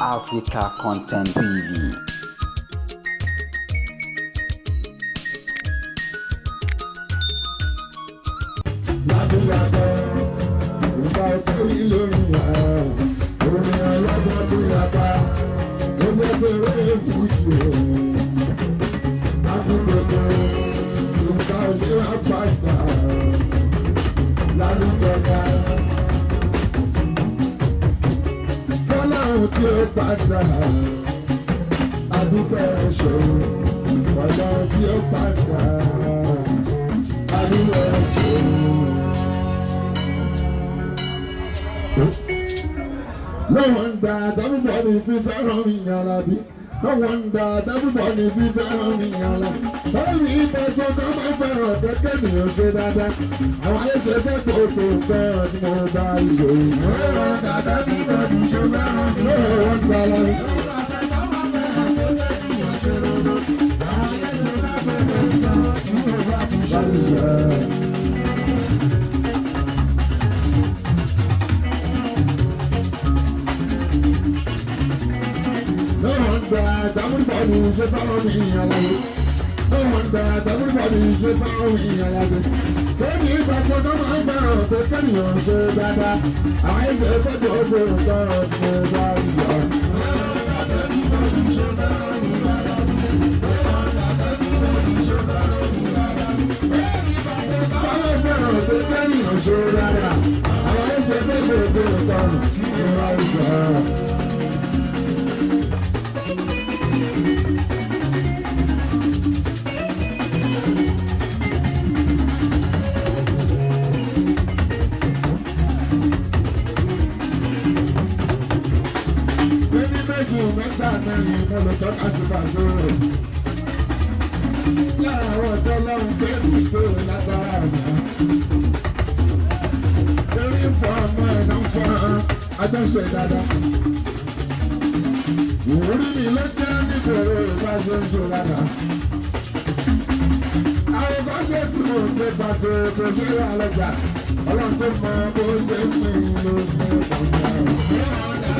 Africa Content TV. Tí ó padà adúgbò ẹ̀ṣọ́ ọ̀nà tí ó padà adúgbò ẹ̀ṣọ́. No wonder everybody fífẹ́ ràn mí yàrá bí. No wonder everybody fífẹ́ ràn mí yàrá. Báyìí ìfẹsọ̀ kan máa fẹ́ràn kẹ́kẹ́ mi ò ṣe dáadáa. Àwọn ayé ṣe fẹ́ kó tó fẹ́ràn tí mo bá ìṣòro. No wonder everybody ṣe fẹ́ràn mi. No wonder. Everybody should follow me along. No wonder everybody should follow me along. Tell me if I saw no man down, but tell me on so bad. I said for the over God, no bad. Everybody should follow me along. No wonder everybody should follow me along. If I said no man down, but tell me on so bad. I said for the over God, no bad. Mẹ́ta mẹ́rin mo lè tọ́ka sí pàṣẹ. Lára àwọn ọ̀tọ́ lọ́run bẹ́ẹ̀ni tó látara àná. Torí ń fọ ọmọ ẹ̀ náà ń fọ àjọṣe dáadáa. Ìwúrí mi ló jẹ́ nítorí bá ṣe ń ṣe dáadáa. Àwọn bá ṣe tí mo ṣe pàṣẹ kò ṣe é wà lọ́jà. Ọlọ́run tó mọ bó ṣe ń pín in ló ṣe é pàṣẹ.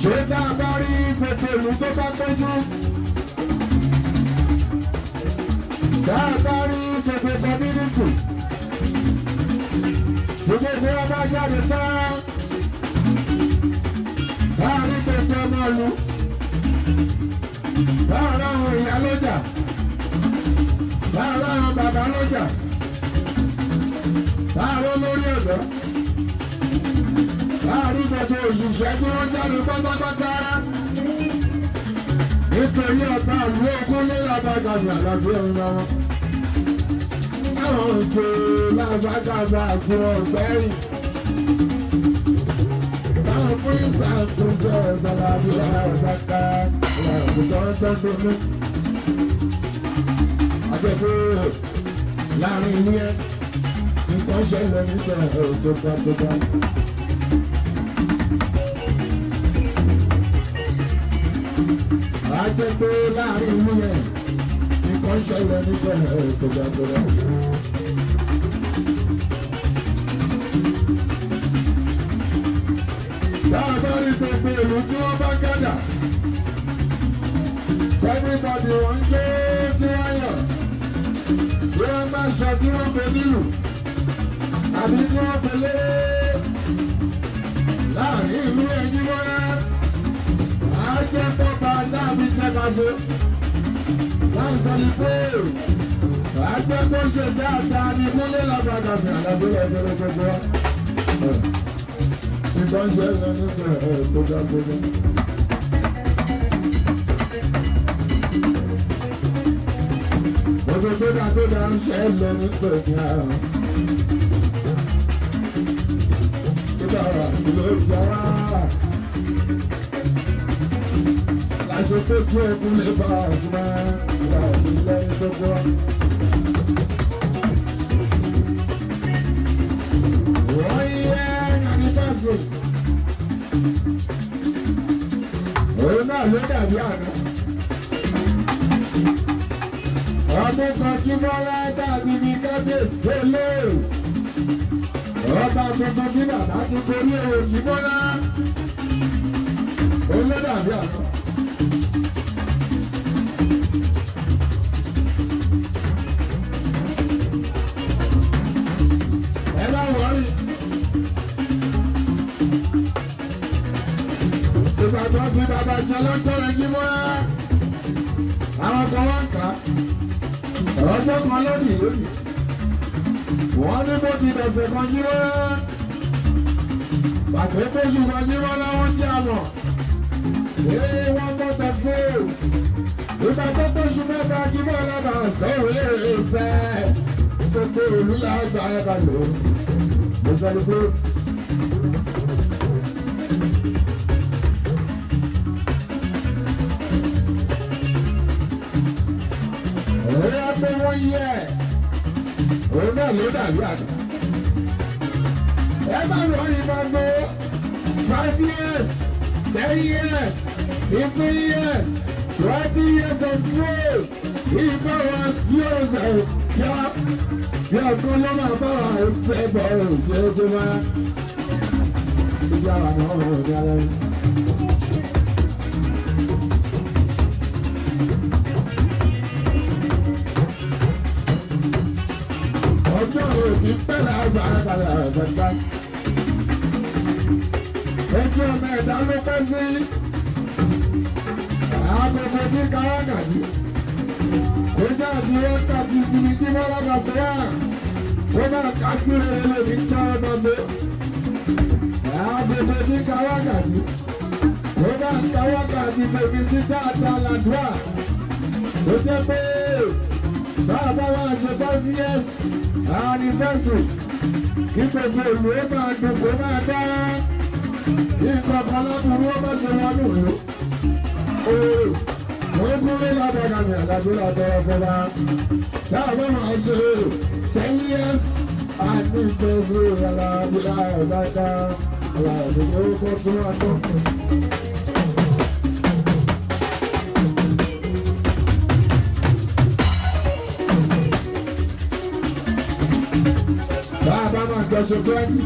Ṣé dáadáa rí gbogbo ìlú tó bá péjú? Dáadáa rí gbogbo community. Tí gbogbo wọn bá jáde tán. Láàárín gbogbo ọmọ ìlú. Láàárín àwọn ìyá lọ́jà. Láàárín àwọn bàbá lọ́jà. Láàárín olórí ọ̀dọ́. Láàárín gbogbo òṣìṣẹ́ tí wọ́n jáde pátápátá. Nítorí ọ̀tá ìlú Ògúnlé lábàgàbà àlàbí ẹ̀rọ wọn. Àwọn òjò lábàgàbà fún ọ̀gbẹ́rì. Báwọn prince and princess àlàbí àbàkà àbùkọ́ tọ́jú mi. Àjẹpẹ́ láàrin ilé ẹ̀ nǹkan ṣẹlẹ̀ nígbà tó bá. Àjẹpẹ́ láàrin ilé ẹ̀ nǹkan ṣẹlẹ̀ nígbà tó bá. Dáadáa rí gbogbo ìlú tí wọ́n bá gádà. Everybody wọ́n jó tí wọ́n yàn. Tí wọ́n bá ṣọ tí wọ́n gbé nílùú. Àbí tí wọ́n pèlè láàrin ìlú ẹ̀yí wọ́yá. Àjẹpọ̀ bá sáàbí jẹ́kọ̀ọ́sọ. Láì sẹ́lípéèrè. Àjẹpọ̀ ṣe dáadáa ní Kúnlé lábàgàbà àlàbí ẹ̀dọ́rẹ́ gbogbo. Nǹkan ṣe lọ nípa tó dá gbogbo. Gbogbo tó dá ń ṣe lọ nípa ìgbà. sí lórí ṣara. Láṣẹ tó kí ẹkún lè bá àṣìmá ìgbà ìlẹ̀ gbogbo. Wọ́n yẹ ẹni pàṣẹ. Òun náà ló dàbí àná. Ọdún kan kí Bọ́lá dàbí ní kábíyèsí olóòrùn. Ọba tuntun tí bàbá ti borí òjì Bọ́lá. Òun ló dàbí àná. Ẹ bá wọrí. Ìgbà tó ti bàbá jẹ lọ́jọ́ rẹ̀ jí Bọ́lá. Àwọn kan wá ń kà á. Ọjọ́ kan lónìí lónìí. Wọ́n ní bó ti bẹ̀sẹ̀ kan jí wọ́n. Bàtà ìpéṣù kan jí wọ́n láwọn jẹ́ àmọ̀. Wọ́n bọ́ tẹ̀fó. Ìgbà tó péṣù mẹ́ta jí wọ́n lábà sọ̀rọ̀ èrè ìfẹ́. Gbogbo òlú lágbà ẹ̀ka lò. Mo celebrate. Ẹ̀rọ pé wọ́n yẹ òun náà ló dàbí àná. Ẹ bá lọ rí bá so 5 years, 10 years, 15 years, 20 years of growth. Ìgbà wa sí ọ̀sẹ̀ yá bí ọ̀gbọ́n ló máa bá wa ṣe bọ̀ òjò tó máa. Ìjà wà náà wọ̀ ní alẹ́. Ọjọ́ òbí pẹ̀lẹ́ àgbàlagbà àgbàgbà. Ojú ọmọ ẹ̀dá ló pẹ́ sí. Àgbègbè ní Kárákàdí. Kọjá àti wákàtí ti ní kí wọ́n lábàá sọ́wọ́. Wọ́n máa ká sí rere lórí tí wọ́n bá ṣe. Àgbègbè ní Kárákàdí. Wọ́n máa ká wákàtí tèmi sí dáadáa làdúrà. Ó jẹ́ pé bàbá wa ṣe 5 years anniversary. Kí gbogbo ìlú ó máa dùn kó máa dá. Nǹkan kan lábúrú ó bá ṣe wọn lòlú. Wọ́n kúrò lábàgà ní àgbàdo látọ̀rọ̀ fọlá. Dáàbò máa ṣe 10 years anniversary alábílá ọ̀gáta. Alábílá ó kọ́ tó wà tó. Bàbá máa gbọ́sọ̀ 20.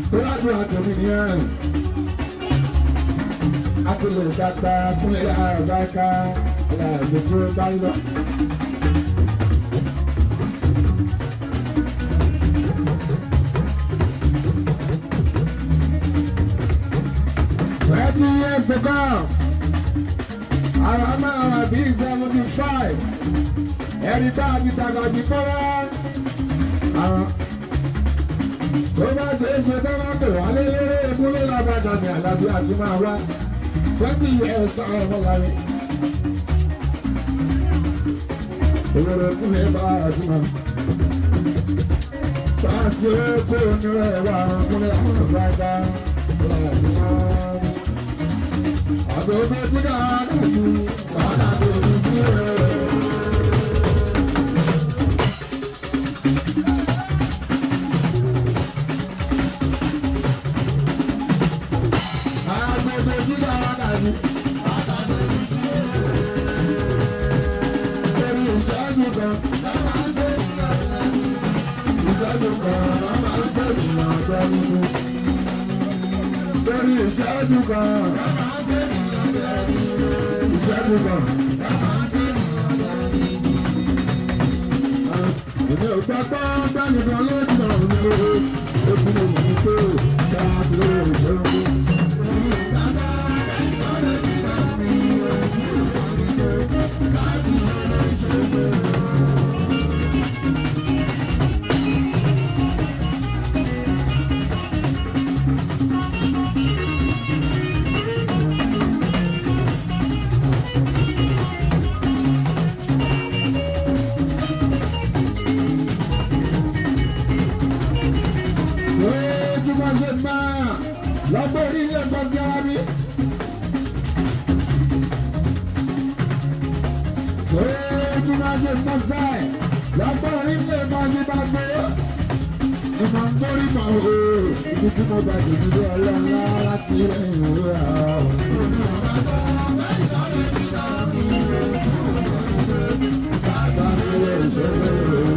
Tó ládùn àtẹ̀mí ní ẹ̀rìn. A ti lè dàgbà fún ilé àgbàká aláàbò tó bá lọ. Years to come. Àwọn máa wà bí 75. Ẹni bá ti dàgbà jù fọ́lá. Àwọn tó bá ṣe é ṣe tó bá pè wá lélẹ́rẹ́ ìmúlẹ̀ lábàdàn ní àlàbí àti máa wá. 20 years táwọn ọmọ láyé. Olórí kúnlẹ̀ bá àtúmọ̀. Pàṣẹ kó onírẹ̀ wà kúnlẹ̀ àwọn ọ̀gá ẹ̀dá. Àgbẹ̀wò tí ká dàbí bàtà tó ní sí rẹ̀. Àgbẹ̀wò tí ká dàbí bàtà tó ní sí rẹ̀. Torí ìṣẹ́jú kan lábàá ń ṣe ìlànà. Ìṣẹ́jú kan lábàá ń ṣe ìlànà nínú. Torí ìṣẹ́jú kan lábàá ń ṣe ìlànà nínú. Ìṣẹ́jú kan lábàá ń ṣe ìlànà nínú. Èmi ò gbàgbọ́ gbàgbọ́ lójú ọ̀run mi o. Ó ti lè mú pé sáà ti lè ṣe é mú. máa ṣe máa lọ́gbọ́n orílẹ̀ gbọ́sí ara mi. Ojú máa ṣe mọ́sẹ̀ lọ́gbọ́n orílẹ̀ gbọ́sí bá ṣe. Ìmọ̀ ń torí mọ̀ o, ibi tí mo bá jù nílé ọlọ́lá láti lẹ́yìn òwe àwọn. Sáà sáà ní ilé ìṣẹ́lẹ̀ o.